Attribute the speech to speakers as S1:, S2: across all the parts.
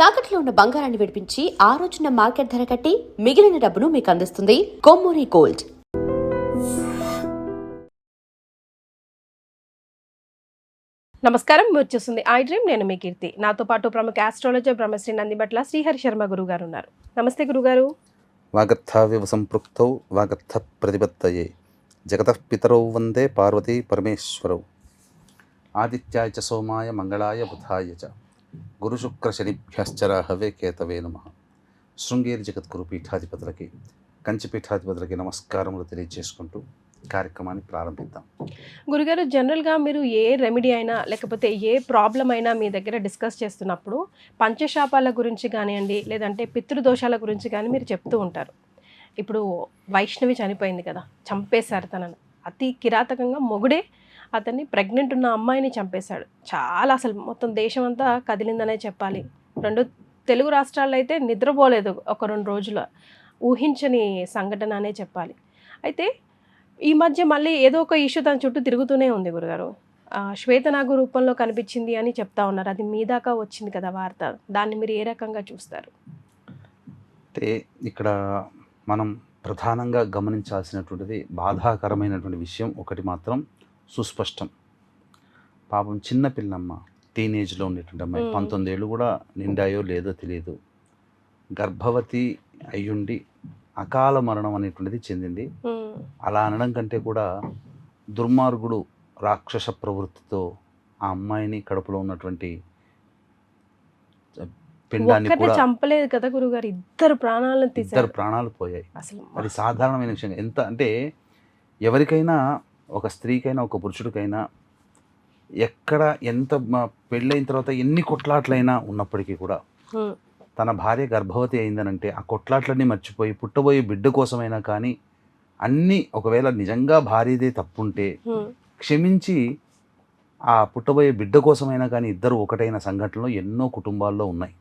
S1: తాకట్లో ఉన్న బంగారాన్ని విడిపించి ఆ రోజున మార్కెట్ ధర కట్టి మిగిలిన డబ్బును మీకు అందిస్తుంది కొమ్మూరి గోల్డ్.
S2: నమస్కారం, మీరు చూస్తుంది ఐ డ్రీమ్. నేను మీ కీర్తి. నాతో పాటు ప్రముఖ ఆస్ట్రాలజర్ బ్రహ్మశ్రీ నందిబట్ల శ్రీహరి శర్మ గురుగారు ఉన్నారు. నమస్తే గురుగారు.
S3: వాగర్థావివ సంపృక్తౌ వాగర్థ ప్రతిపత్తయే జగతః పితరౌ వందే పార్వతీ పరమేశ్వరౌ ఆదిత్యాయ చ సోమాయ మంగళాయ బుధాయ చ గురుశుక్రశనిభ్యశ్చరాహవే కేతవే నమః. శృంగేరి జగద్గురు పీఠాధిపతులకి, కంచి పీఠాధిపతులకి నమస్కారములు తెలియజేసుకుంటూ కార్యక్రమాన్ని ప్రారంభిద్దాం.
S2: గురుగారు, జనరల్గా మీరు ఏ రెమెడీ అయినా లేకపోతే ఏ ప్రాబ్లం అయినా మీ దగ్గర డిస్కస్ చేస్తున్నప్పుడు పంచశాపాల గురించి కానివ్వండి, లేదంటే పితృదోషాల గురించి కానీ మీరు చెప్తూ ఉంటారు. ఇప్పుడు వైష్ణవి చనిపోయింది కదా, చంపేశారు తనను అతి కిరాతకంగా. మొగుడే అతన్ని ప్రెగ్నెంట్ ఉన్న అమ్మాయిని చంపేశాడు. చాలా అసలు మొత్తం దేశం అంతా కదిలిందనే చెప్పాలి. 2 తెలుగు రాష్ట్రాల్లో అయితే నిద్రపోలేదు ఒక 2 రోజులు. ఊహించని సంఘటన అనే చెప్పాలి. అయితే ఈ మధ్య మళ్ళీ ఏదో ఒక ఇష్యూ తన చుట్టూ తిరుగుతూనే ఉంది గురుగారు. శ్వేతనాగు రూపంలో కనిపించింది అని చెప్తా ఉన్నారు. అది మీ దాకా వచ్చింది కదా వార్త. దాన్ని మీరు ఏ రకంగా చూస్తారు?
S3: అంటే ఇక్కడ మనం ప్రధానంగా గమనించాల్సినటువంటిది బాధాకరమైనటువంటి విషయం ఒకటి మాత్రం సుస్పష్టం. పాపం చిన్న పిల్లమ్మ, టీనేజ్లో ఉండేటువంటి అమ్మాయి, 19 ఏళ్ళు కూడా నిండాయో లేదో తెలియదు. గర్భవతి అయ్యుండి అకాల మరణం అనేటువంటిది చెందింది. అలా అనడం కంటే కూడా దుర్మార్గుడు రాక్షస ప్రవృత్తితో ఆ అమ్మాయిని కడుపులో ఉన్నటువంటి పిండాన్ని కూడా
S2: చంపలేదు కదా గురుగారు, ఇద్దరు ప్రాణాలు పోయాయి.
S3: అది సాధారణమైన విషయం. ఎంత అంటే ఎవరికైనా, ఒక స్త్రీకైనా ఒక పురుషుడికైనా, ఎక్కడ ఎంత పెళ్ళైన తర్వాత ఎన్ని కొట్లాట్లైనా ఉన్నప్పటికీ కూడా తన భార్య గర్భవతి అయిందనంటే ఆ కొట్లాట్లన్నీ మర్చిపోయి పుట్టబోయే బిడ్డ కోసమైనా కానీ అన్నీ, ఒకవేళ నిజంగా భార్యదే తప్పుంటే క్షమించి ఆ పుట్టబోయే బిడ్డ కోసమైనా కానీ ఇద్దరు ఒకటైన సంఘటనలు ఎన్నో కుటుంబాల్లో ఉన్నాయి.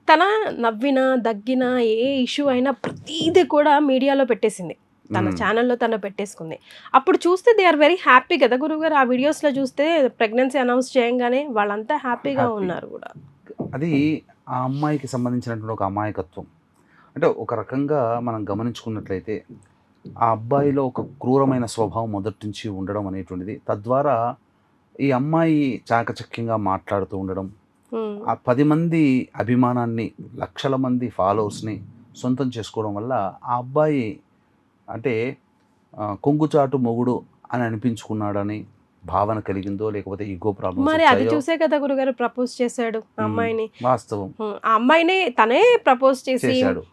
S2: తన నవ్వినా దగ్గినా ఏ ఇష్యూ అయినా ప్రతిదీ కూడా మీడియాలో పెట్టేసింది. తన ఛానల్లో తను పెట్టేసుకుంది. అప్పుడు చూస్తే దే ఆర్ వెరీ హ్యాపీ కదా గురుగారు. ఆ వీడియోస్లో చూస్తే ప్రెగ్నెన్సీ అనౌన్స్ చేయంగానే వాళ్ళంతా హ్యాపీగా ఉన్నారు కూడా.
S3: అది ఆ అమ్మాయికి సంబంధించినటువంటి ఒక అమాయకత్వం. అంటే ఒక రకంగా మనం గమనించుకున్నట్లయితే ఆ అబ్బాయిలో ఒక క్రూరమైన స్వభావం మొదటి నుంచి ఉండడం అనేటువంటిది, తద్వారా ఈ అమ్మాయి చాకచక్యంగా మాట్లాడుతూ ఉండడం, ఆ 10 మంది అభిమానాన్ని, లక్షల మంది ఫాలోవర్స్ని సొంతం చేసుకోవడం వల్ల ఆ అబ్బాయి అంటే కొంగుచాటు మొగుడు అని అనిపించుకున్నాడని భావన కలిగిందో, లేకపోతే ఈగో ప్రాబ్లమ్.
S2: మరి అది చూసే కదా గురుగారు ప్రపోజ్ చేశాడు ఆ అమ్మాయిని.
S3: వాస్తవం,
S2: ఆ అమ్మాయిని తనే ప్రపోజ్ చేశాడు.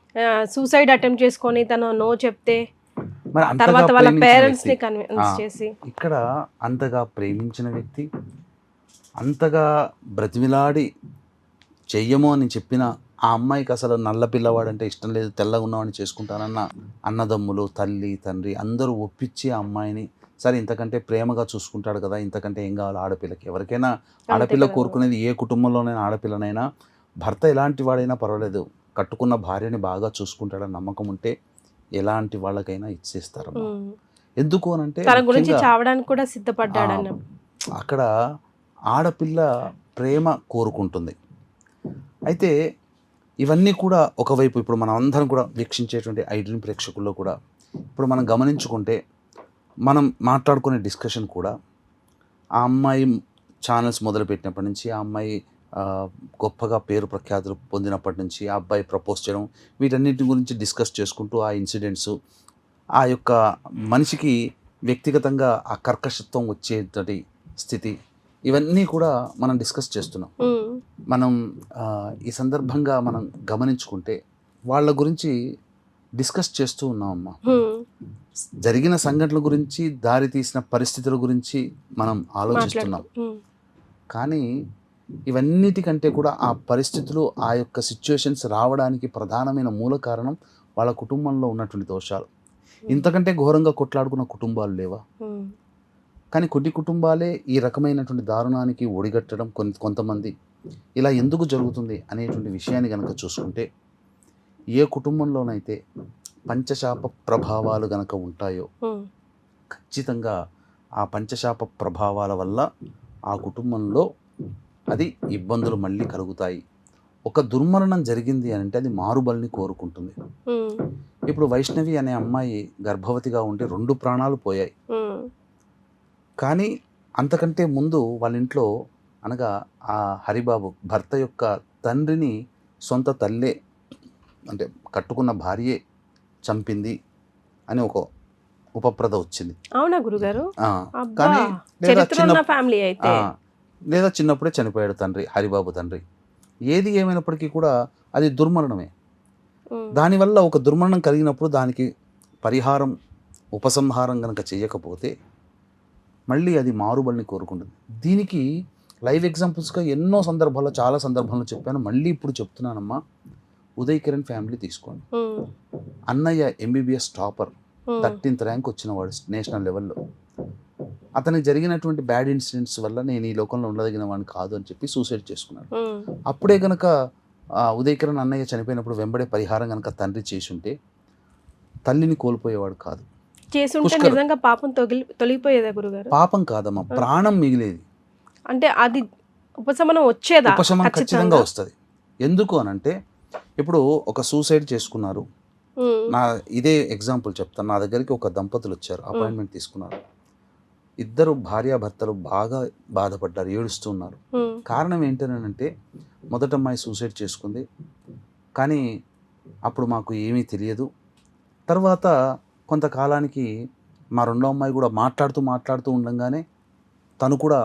S2: సూసైడ్ అటెంప్ట్ చేసుకొని తను నో చెప్తే తర్వాత వాళ్ళ పేరెంట్స్ ని కన్విన్స్ చేసి,
S3: ఇక్కడ అంతగా ప్రేమించిన వ్యక్తి, అంతగా బ్రతిమిలాడి చెయ్యము అని చెప్పిన ఆ అమ్మాయికి అసలు నల్ల పిల్లవాడంటే ఇష్టం లేదు, తెల్లగా ఉన్నవాడిని చేసుకుంటానన్న అన్నదమ్ములు, తల్లి, తండ్రి అందరూ ఒప్పించి ఆ అమ్మాయిని, సరే ఇంతకంటే ప్రేమగా చూసుకుంటాడు కదా, ఇంతకంటే ఏం కావాలి ఆడపిల్లకి. ఎవరికైనా ఆడపిల్ల కోరుకునేది, ఏ కుటుంబంలోనైనా ఆడపిల్లనైనా, భర్త ఎలాంటి వాడైనా పర్వాలేదు, కట్టుకున్న భార్యని బాగా చూసుకుంటాడని నమ్మకం ఉంటే ఎలాంటి వాళ్ళకైనా ఇచ్చేస్తారు. ఎందుకు అనంటే
S2: తన గురించి చావడానికి కూడా సిద్ధపడ్డాడని.
S3: అక్కడ ఆడపిల్ల ప్రేమ కోరుకుంటుంది. అయితే ఇవన్నీ కూడా ఒకవైపు ఇప్పుడు మనం అందరం కూడా వీక్షించేటువంటి ఐ డ్రీమ్ ప్రేక్షకుల్లో కూడా ఇప్పుడు మనం గమనించుకుంటే, మనం మాట్లాడుకునే డిస్కషన్ కూడా ఆ అమ్మాయి ఛానల్స్ మొదలుపెట్టినప్పటి నుంచి, ఆ అమ్మాయి గొప్పగా పేరు ప్రఖ్యాతులు పొందినప్పటి నుంచి, ఆ అబ్బాయి ప్రపోజ్ చేయడం, వీటన్నిటి గురించి డిస్కస్ చేసుకుంటూ ఆ ఇన్సిడెంట్స్, ఆ యొక్క మనిషికి వ్యక్తిగతంగా ఆ కర్కశత్వం వచ్చేటటి స్థితి, ఇవన్నీ కూడా మనం డిస్కస్ చేస్తున్నాం. మనం ఈ సందర్భంగా మనం గమనించుకుంటే వాళ్ళ గురించి డిస్కస్ చేస్తూ ఉన్నామమ్మా. జరిగిన సంఘటనల గురించి, దారి తీసిన పరిస్థితుల గురించి మనం ఆలోచిస్తున్నాం. కానీ ఇవన్నిటికంటే కూడా ఆ పరిస్థితులు, ఆ యొక్క సిచ్యువేషన్స్ రావడానికి ప్రధానమైన మూల కారణం వాళ్ళ కుటుంబంలో ఉన్నటువంటి దోషాలు. ఇంతకంటే ఘోరంగా కొట్లాడుకున్న కుటుంబాలు లేవా? కానీ కొన్ని కుటుంబాలే ఈ రకమైనటువంటి దారుణానికి ఒడిగట్టడం కొంతమంది. ఇలా ఎందుకు జరుగుతుంది అనేటువంటి విషయాన్ని కనుక చూసుకుంటే, ఏ కుటుంబంలోనైతే పంచశాప ప్రభావాలు గనక ఉంటాయో ఖచ్చితంగా ఆ పంచశాప ప్రభావాల వల్ల ఆ కుటుంబంలో అది ఇబ్బందులు మళ్ళీ కలుగుతాయి. ఒక దుర్మరణం జరిగింది అని అంటే అది మారుబలిని కోరుకుంటుంది.
S2: ఉమ్,
S3: ఇప్పుడు వైష్ణవి అనే అమ్మాయి గర్భవతిగా ఉండి 2 ప్రాణాలు పోయాయి.
S2: ఉమ్,
S3: కానీ అంతకంటే ముందు వాళ్ళ ఇంట్లో అనగా ఆ హరిబాబు భర్త యొక్క తండ్రిని సొంత తల్లే అంటే కట్టుకున్న భార్యే చంపింది అని ఒక ఉపప్రద వచ్చింది.
S2: అవునా గురుగారు?
S3: ఆ,
S2: అబ్బా,
S3: కానీ లేదా
S2: చరిత్ర ఉన్న ఫ్యామిలీ అయితే.
S3: లేదా చిన్నప్పుడే చనిపోయాడు తండ్రి, హరిబాబు తండ్రి. ఏది ఏమైనప్పటికీ కూడా అది దుర్మరణమే.
S2: ఉమ్,
S3: దానివల్ల ఒక దుర్మరణం కలిగినప్పుడు దానికి పరిహారం ఉపసంహారం కనుక చేయకపోతే మళ్ళీ అది మారుబలిని కోరుకుంటుంది. దీనికి లైవ్ ఎగ్జాంపుల్స్గా ఎన్నో సందర్భాల్లో చాలా సందర్భాల్లో చెప్పాను, మళ్ళీ ఇప్పుడు చెప్తున్నానమ్మా. ఉదయ్ కిరణ్ ఫ్యామిలీ తీసుకోండి.
S2: ఉమ్,
S3: అన్నయ్య ఎంబీబీఎస్ టాపర్,
S2: ఉమ్,
S3: 13th ర్యాంక్ వచ్చినవాడు నేషనల్ లెవెల్లో. అతనికి జరిగినటువంటి బ్యాడ్ ఇన్సిడెంట్స్ వల్ల నేను ఈ లోకంలో ఉండదగిన వాడిని కాదు అని చెప్పి సూసైడ్ చేసుకున్నాడు.
S2: ఉమ్,
S3: అప్పుడే కనుక ఉదయ్ కిరణ్ అన్నయ్య చనిపోయినప్పుడు వెంబడే పరిహారం కనుక తండ్రి చేసుంటే తల్లిని కోల్పోయేవాడు కాదు.
S2: చేసుంటే
S3: పుష్కర్.
S2: నిజంగా పాపం తొలగిపోయేదా గురుగారు?
S3: పాపం కాదమ్మా, ప్రాణం మిగిలేది.
S2: అంటే అది ఉపశమనం వచ్చేదా?
S3: ఉపశమనం ఖచ్చితంగా వస్తుంది. ఎందుకు అనంటే ఇప్పుడు ఒక సూసైడ్ చేసుకున్నారు.
S2: ఉమ్,
S3: నా ఇదే ఎగ్జాంపుల్ చెప్తాను. నా దగ్గరికి ఒక దంపతులు వచ్చారు, అపాయింట్మెంట్ తీసుకున్నారు. ఇద్దరు భార్యాభర్తలు బాగా బాధపడ్డారు, ఏడుస్తూ ఉన్నారు.
S2: ఉమ్,
S3: కారణం ఏంటనంటే మొదట అమ్మాయి సూసైడ్ చేసుకుంది, కానీ అప్పుడు మాకు ఏమీ తెలియదు. తర్వాత కొంతకాలానికి మా రెండో అమ్మాయి కూడా మాట్లాడుతూ ఉండగానే తను కూడా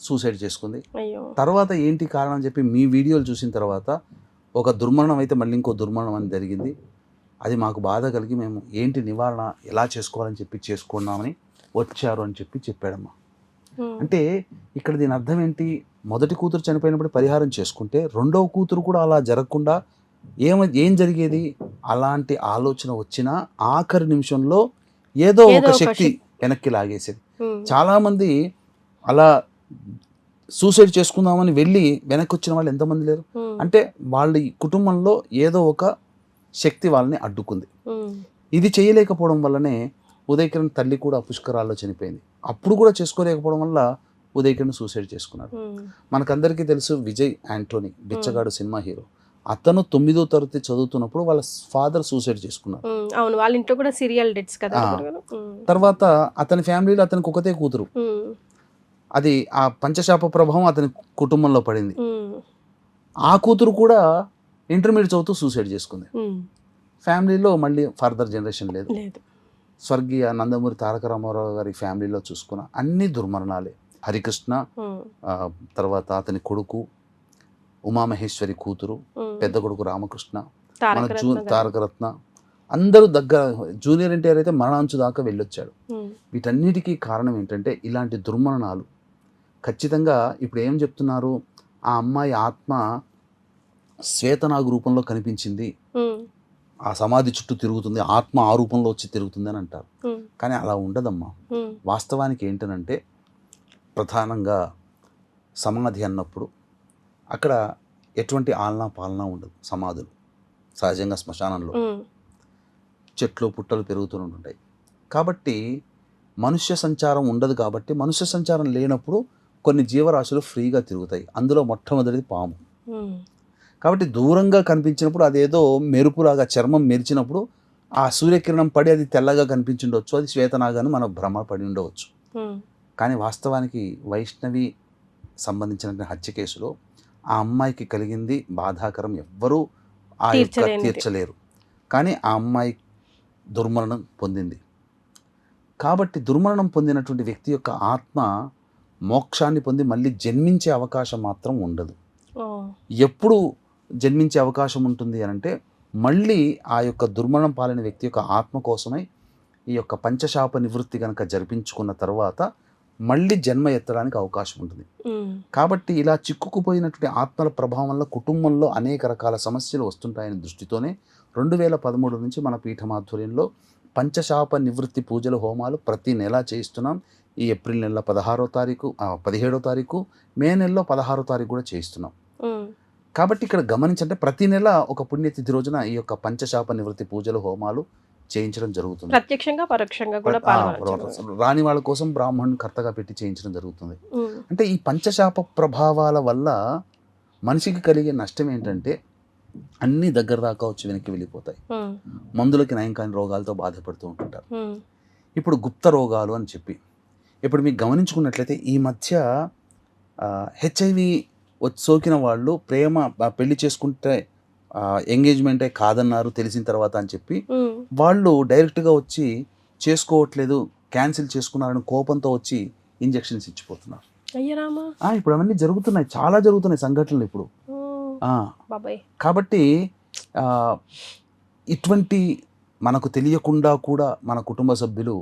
S3: సూసైడ్ చేసుకుంది.
S2: అయ్యో,
S3: తర్వాత ఏంటి కారణం అని చెప్పి మీ వీడియోలు చూసిన తర్వాత ఒక దుర్మరణం అయితే మళ్ళీ ఇంకో దుర్మరణం అని జరిగింది. అది మాకు బాధ కలిగి మేము ఏంటి నివారణ ఎలా చేసుకోవాలని చెప్పి చేసుకున్నామని వచ్చారు అని చెప్పి చెప్పాడమ్మా.
S2: ఉమ్,
S3: అంటే ఇక్కడ దీని అర్థం ఏంటి? మొదటి కూతురు చనిపోయినప్పుడు పరిహారం చేసుకుంటే రెండవ కూతురు కూడా అలా జరగకుండా ఏం జరిగేది? అలాంటి ఆలోచన వచ్చినా ఆఖరి నిమిషంలో ఏదో ఒక శక్తి వెనక్కి లాగేసేది.
S2: ఉమ్,
S3: చాలామంది అలా సూసైడ్ చేసుకుందామని వెళ్ళి వెనక్కి వచ్చిన వాళ్ళు ఎంతమంది లేరు?
S2: ఉమ్,
S3: అంటే వాళ్ళ కుటుంబంలో ఏదో ఒక శక్తి వాళ్ళని అడ్డుకుంది.
S2: ఉమ్,
S3: ఇది చేయలేకపోవడం వల్లనే ఉదయ్ కిరణ్ తల్లి కూడా పుష్కరాల్లో చనిపోయింది. అప్పుడు కూడా చేసుకోలేకపోవడం వల్ల ఉదయ్ కిరణ్ సూసైడ్ చేసుకున్నాడు.
S2: ఉమ్,
S3: మనకందరికీ తెలుసు విజయ్ యాంటోనీ, బిచ్చగాడు సినిమా హీరో. అతను 9వ తరగతి చదువుతున్నప్పుడు వాళ్ళ ఫాదర్ సూసైడ్ చేసుకున్నారు.
S2: ఉమ్, అవును, వాళ్ళ ఇంట్లో కూడా సీరియల్ డెత్స్ కదా
S3: ఆ.
S2: గురుగారు? ఉమ్,
S3: తర్వాత అతని ఫ్యామిలీలో అతనికి ఒకతే కూతురు.
S2: ఉమ్,
S3: అది ఆ పంచశాప ప్రభావం అతని కుటుంబంలో పడింది.
S2: ఉమ్,
S3: ఆ కూతురు కూడా ఇంటర్మీడియట్ చదువుతూ సూసైడ్ చేసుకుంది.
S2: ఉమ్,
S3: ఫ్యామిలీలో మళ్ళీ ఫర్దర్ జనరేషన్ లేదు.
S2: లేదు.
S3: స్వర్గీయ నందమూరి తారక రామారావు గారి ఫ్యామిలీలో చూసుకున్న అన్ని దుర్మరణాలే. హరికృష్ణ,
S2: ఉమ్,
S3: తర్వాత అతని కొడుకు, ఉమామహేశ్వరి కూతురు,
S2: ఉమ్,
S3: పెద్ద కొడుకు రామకృష్ణ, మన
S2: తారకరత్న గారు.
S3: తారకరత్న, అందరూ దగ్గర. జూనియర్ ఎన్టీఆర్ అయితే మరణాంచు దాకా వెళ్ళొచ్చాడు.
S2: ఉమ్,
S3: వీటన్నిటికీ కారణం ఏంటంటే ఇలాంటి దుర్మరణాలు. ఖచ్చితంగా ఇప్పుడు ఏం చెప్తున్నారు? ఆ అమ్మాయి ఆత్మ శ్వేతనాగు రూపంలో కనిపించింది,
S2: ఉమ్,
S3: ఆ సమాధి చుట్టూ తిరుగుతుంది, ఆత్మ ఆ రూపంలో వచ్చి తిరుగుతుంది అని అంటారు.
S2: ఉమ్,
S3: కానీ అలా ఉండదమ్మా.
S2: ఉమ్,
S3: వాస్తవానికి ఏంటనంటే ప్రధానంగా సమాధి అన్నప్పుడు అక్కడ ఎటువంటి ఆలనా పాలనా ఉండదు. సమాధులు సహజంగా శ్మశానంలో
S2: ఉమ్,
S3: చెట్లు పుట్టలు పెరుగుతూ ఉంటాయి. కాబట్టి మనుష్య సంచారం ఉండదు. కాబట్టి మనుష్య సంచారం లేనప్పుడు కొన్ని జీవరాశులు ఫ్రీగా తిరుగుతాయి. అందులో మొట్టమొదటిది పాము.
S2: ఉమ్,
S3: కాబట్టి దూరంగా కనిపించినప్పుడు అదేదో మెరుపులాగా చర్మం మెరిచినప్పుడు ఆ సూర్యకిరణం పడి అది తెల్లగా కనిపించుండవచ్చు, అది శ్వేతనాగాని మనం భ్రమపడి ఉండవచ్చు.
S2: ఉమ్,
S3: కానీ వాస్తవానికి వైష్ణవి సంబంధించిన హత్య కేసులో ఆ అమ్మాయికి కలిగింది బాధాకరం, ఎవ్వరూ ఆ యొక్క
S2: తీర్చలేనిది.
S3: తీర్చలేరు. కానీ ఆ అమ్మాయి దుర్మరణం పొందింది. కాబట్టి దుర్మరణం పొందినటువంటి వ్యక్తి యొక్క ఆత్మ మోక్షాన్ని పొంది మళ్ళీ జన్మించే అవకాశం మాత్రం ఉండదు.
S2: ఓ,
S3: ఎప్పుడు జన్మించే అవకాశం ఉంటుంది అని అంటే మళ్ళీ ఆ యొక్క దుర్మరణం పాలైన వ్యక్తి యొక్క ఆత్మ కోసమై ఈ యొక్క పంచశాప నివృత్తి కనుక జరిపించుకున్న తర్వాత మళ్ళీ జన్మ ఎత్తడానికి అవకాశం ఉంటుంది.
S2: ఉమ్,
S3: కాబట్టి ఇలా చిక్కుకుపోయినటువంటి ఆత్మల ప్రభావం వల్ల కుటుంబంలో అనేక రకాల సమస్యలు వస్తుంటాయనే దృష్టితోనే 2013 నుంచి మన పీఠం ఆధ్వర్యంలో పంచశాప నివృత్తి పూజల హోమాలు ప్రతి నెల చేయిస్తున్నాం. ఈ ఏప్రిల్ నెల 17వ తారీఖు, మే నెలలో 16వ తారీఖు కూడా చేయిస్తున్నాం.
S2: ఉమ్,
S3: కాబట్టి ఇక్కడ గమనించంటే ప్రతి నెల ఒక పుణ్యతిథి రోజున ఈ యొక్క పంచశాప నివృత్తి పూజలు హోమాలు చేయించడం జరుగుతుంది.
S2: ప్రత్యక్షంగా పరోక్షంగా కూడా పాల్గొనవచ్చు.
S3: రాని వాళ్ళ కోసం బ్రాహ్మణుని కర్తగా పెట్టి చేయించడం జరుగుతుంది.
S2: ఉమ్,
S3: అంటే ఈ పంచశాప ప్రభావాల వల్ల మనిషికి కలిగే నష్టం ఏంటంటే అన్ని దగ్గర దాకా వచ్చి వెనక్కి వెళ్ళిపోతాయి. మందులకి నయం కాని రోగాలతో బాధపడుతూ ఉంటుంటారు. ఇప్పుడు గుప్త రోగాలు అని చెప్పి ఇప్పుడు మీకు గమనించుకున్నట్లయితే ఈ మధ్య హెచ్ఐవి సోకిన వాళ్ళు పెళ్లి చేసుకుంటే ఎంగేజ్మెంటే కాదన్నారు తెలిసిన తర్వాత అని చెప్పి వాళ్ళు డైరెక్ట్గా వచ్చి చేసుకోవట్లేదు, క్యాన్సిల్ చేసుకున్నారని కోపంతో వచ్చి ఇంజెక్షన్స్ ఇచ్చిపోతున్నారు. ఇప్పుడు అవన్నీ జరుగుతున్నాయి, చాలా జరుగుతున్నాయి సంఘటనలు ఇప్పుడు. కాబట్టి ఇటువంటి మనకు తెలియకుండా కూడా మన కుటుంబ సభ్యులు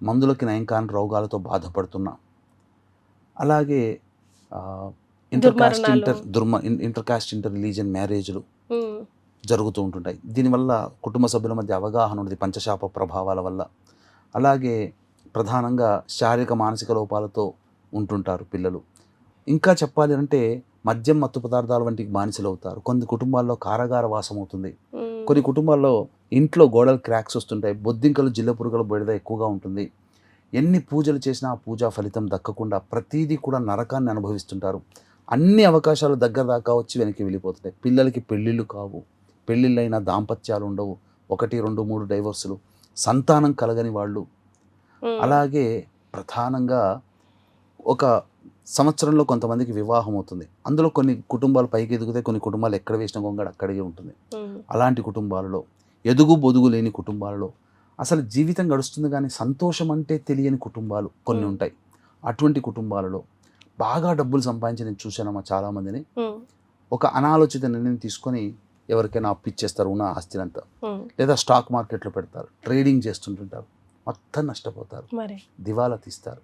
S3: మందులకి నయం కాని రోగాలతో బాధపడుతున్నాం. అలాగే ఇంటర్కాస్ట్ ఇంటర్ రిలీజియన్ మ్యారేజ్లు జరుగుతూ ఉంటుంటాయి. దీనివల్ల కుటుంబ సభ్యుల మధ్య అవగాహన ఉన్నది పంచశాప ప్రభావాల వల్ల. అలాగే ప్రధానంగా శారీరక మానసిక లోపాలతో ఉంటుంటారు పిల్లలు. ఇంకా చెప్పాలి అంటే మద్యం మత్తు పదార్థాల వంటికి బానిసలు అవుతారు. కొన్ని కుటుంబాల్లో కారాగార వాసం అవుతుంది. కొన్ని కుటుంబాల్లో ఇంట్లో గోడలు క్రాక్స్ వస్తుంటాయి, బొద్దింకలు జిల్ల పురుగుల బెడద ఎక్కువగా ఉంటుంది. ఎన్ని పూజలు చేసినా ఆ పూజా ఫలితం దక్కకుండా ప్రతీదీ కూడా నరకాన్ని అనుభవిస్తుంటారు. అన్ని అవకాశాలు దగ్గర దాకా వచ్చి వెనక్కి వెళ్ళిపోతున్నాయి. పిల్లలకి పెళ్ళిళ్ళు కావు, పెళ్ళిళ్ళైన దాంపత్యాలు ఉండవు, 1, 2, 3 డైవర్సులు, సంతానం కలగని వాళ్ళు. అలాగే ప్రధానంగా ఒక సంవత్సరంలో కొంతమందికి వివాహం అవుతుంది, అందులో కొన్ని కుటుంబాలు పైకి ఎదుగుతాయి, కొన్ని కుటుంబాలు ఎక్కడ వేసిన గొంగడ అక్కడే ఉంటుంది. అలాంటి కుటుంబాలలో, ఎదుగు బొదుగు లేని కుటుంబాలలో అసలు జీవితం గడుస్తుంది కానీ సంతోషం అంటే తెలియని కుటుంబాలు కొన్ని ఉంటాయి. అటువంటి కుటుంబాలలో బాగా డబ్బులు సంపాదించి నేను చూశానమ్మా చాలామందిని. ఒక అనాలోచిత నిర్ణయం తీసుకొని ఎవరికైనా అప్పిచ్చేస్తారు ఉన్న ఆస్తినంతా, లేదా స్టాక్ మార్కెట్లో పెడతారు, ట్రేడింగ్ చేస్తుంటుంటారు, మొత్తం నష్టపోతారు, దివాలా తీస్తారు.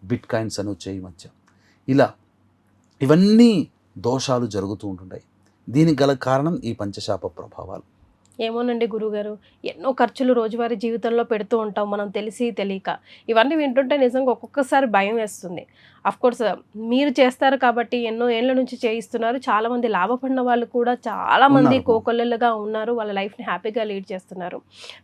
S3: బిట్ కాయిన్స్ అని వచ్చాయి ఈ మధ్య. ఇలా ఇవన్నీ దోషాలు జరుగుతూ ఉంటుంటాయి. దీనికి గల కారణం ఈ పంచశాప ప్రభావాలు.
S2: ఏమోనండి గురుగారు, ఎన్నో ఖర్చులు రోజువారీ జీవితంలో పెడుతూ ఉంటాం మనం తెలిసి తెలియక. ఇవన్నీ వింటుంటే నిజంగా ఒక్కొక్కసారి భయం వేస్తుంది. అఫ్కోర్స్ మీరు చేస్తారు కాబట్టి ఎన్నో ఏళ్ళ నుంచి చేయిస్తున్నారు, చాలామంది లాభపడిన వాళ్ళు కూడా చాలామంది కోకొల్లలుగా ఉన్నారు, వాళ్ళ లైఫ్ని హ్యాపీగా లీడ్ చేస్తున్నారు.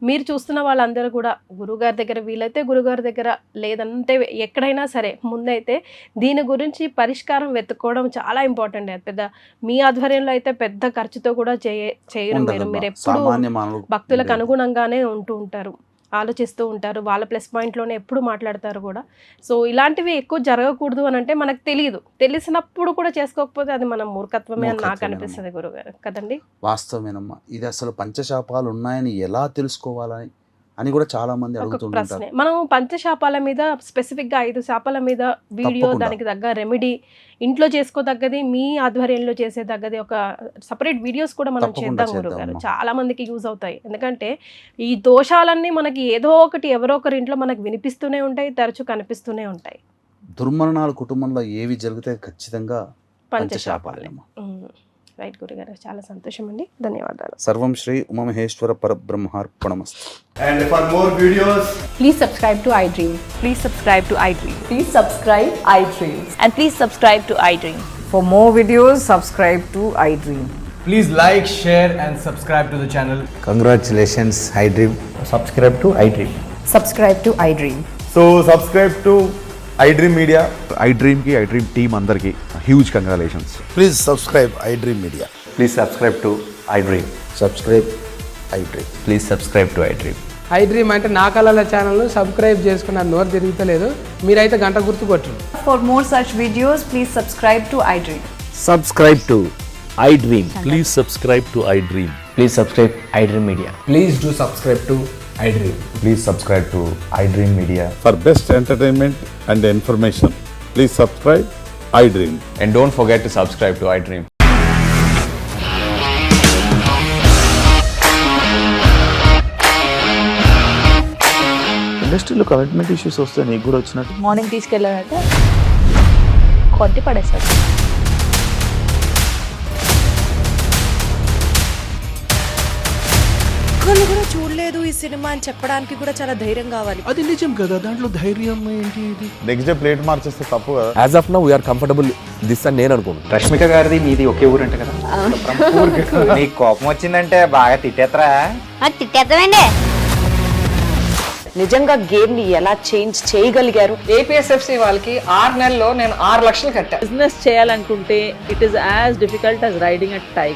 S2: మీరు చూస్తున్న వాళ్ళందరూ కూడా గురుగారి దగ్గర, వీలైతే గురుగారి దగ్గర, లేదంటే ఎక్కడైనా సరే ముందైతే దీని గురించి పరిష్కారం వెతుక్కోవడం చాలా ఇంపార్టెంట్. అది పెద్ద మీ ఆధ్వర్యంలో అయితే పెద్ద ఖర్చుతో కూడా చేయరు మీరు ఎప్పుడు భక్తులకు అనుగుణంగానే ఉంటూ ఉంటారు, ఆలోచిస్తూ ఉంటారు, వాళ్ళ ప్లస్ పాయింట్లోనే ఎప్పుడు మాట్లాడతారు కూడా. సో ఇలాంటివి ఎక్కువ జరగకూడదు అని అంటే మనకు తెలియదు, తెలిసినప్పుడు కూడా చేసుకోకపోతే అది మన మూర్ఖత్వమే అని నాకు అనిపిస్తుంది గురుగారు కదండి.
S3: వాస్తవమేనమ్మా, ఇది అసలు పంచశాపాలు ఉన్నాయని ఎలా తెలుసుకోవాలని అని కూడా చాలా మంది అడుగుతుంటారు.
S2: మనం పంచశాపాల మీద స్పెసిఫిక్గా 5 శాపాల మీద వీడియో, దానికి తగ్గ రెమెడీ, ఇంట్లో చేసుకోదగ్గది, మీ ఆధ్వర్యంలో చేసేదగ్గది ఒక సపరేట్ వీడియోస్ కూడా మనం చేద్దాం గురుగారు. చాలా మందికి యూజ్ అవుతాయి. ఎందుకంటే ఈ దోషాలన్నీ మనకి ఏదో ఒకటి ఎవరో ఒకరి ఇంట్లో మనకు వినిపిస్తూనే ఉంటాయి, తరచూ కనిపిస్తూనే ఉంటాయి.
S3: దుర్మరణాలు కుటుంబంలో ఏవి జరిగితే ఖచ్చితంగా పంచశాపాలే.
S2: రైట్ గురుగారు, చాలా సంతోషం అండి, ధన్యవాదాలు.
S3: సర్వం Shri Umamaheshwara పరబ్రహ్మార్పణమస్తు.
S4: And for more videos,
S5: please subscribe to iDream.
S6: Please subscribe to iDream.
S5: Please subscribe iDream.
S6: And please subscribe to iDream.
S7: For more videos, subscribe to iDream.
S4: please like, share and subscribe to the channel.
S8: Congratulations, iDream.
S4: Subscribe to iDream.
S5: Subscribe to iDream.
S4: So subscribe to iDream Media.
S8: iDream ki iDream team andarki huge congratulations.
S9: Please subscribe iDream Media.
S8: Please subscribe to iDream.
S9: Subscribe iDream.
S8: Please subscribe to iDream.
S10: iDream అంటే నా కళల ఛానల్ను subscribe చేసుకున్న నోరు తిరుగుతలేదు, మీరైతే గంట గుర్తు కొట్టండి.
S5: For more such videos, please subscribe to iDream.
S11: Subscribe to iDream. Please subscribe to iDream.
S8: Please subscribe iDream Media.
S4: Please do subscribe to iDream.
S8: Please subscribe to iDream Media.
S9: For best entertainment and information, please subscribe iDream.
S8: And don't forget to subscribe to iDream.
S11: ఇండస్ట్రీలో commitment issues వస్తే నీకు కూడా వచ్చినట్టు
S6: morning తీసుకెళ్ళాలంటే కొట్టి పడేస్తాడు.
S12: ఒక్కళ్ళు కూడా చూడలేదు ఈ సినిమా అని చెప్పడానికి కూడా చాలా ధైర్యం కావాలి.
S11: అది నిజం కదా, దాంట్లో ధైర్యం ఏంటి? ఇది
S8: నెక్స్ట్ డే ప్లేట్ మార్చేస్తే తప్పు కదా.
S11: As of now we're comfortable this అని నేను అనుకుంటున్నాను.
S8: రష్మిక గారిది మీది ఒకే ఊరు అంటే కదా. నీకు కోపం వచ్చిందంటే బాగా తిట్టేత్తరా?
S6: తిట్టేద్దామండి.
S12: నిజంగా గేమ్ ని ఎలా చేంజ్ చేయగలిగారు?
S7: ఏపీఎస్ఎఫ్సి వాళ్ళకి 6 నెలల్లో నేను 6 లక్షలు కట్టా.
S6: బిజినెస్ చేయాలనుకుంటే it is as difficult as riding a tiger.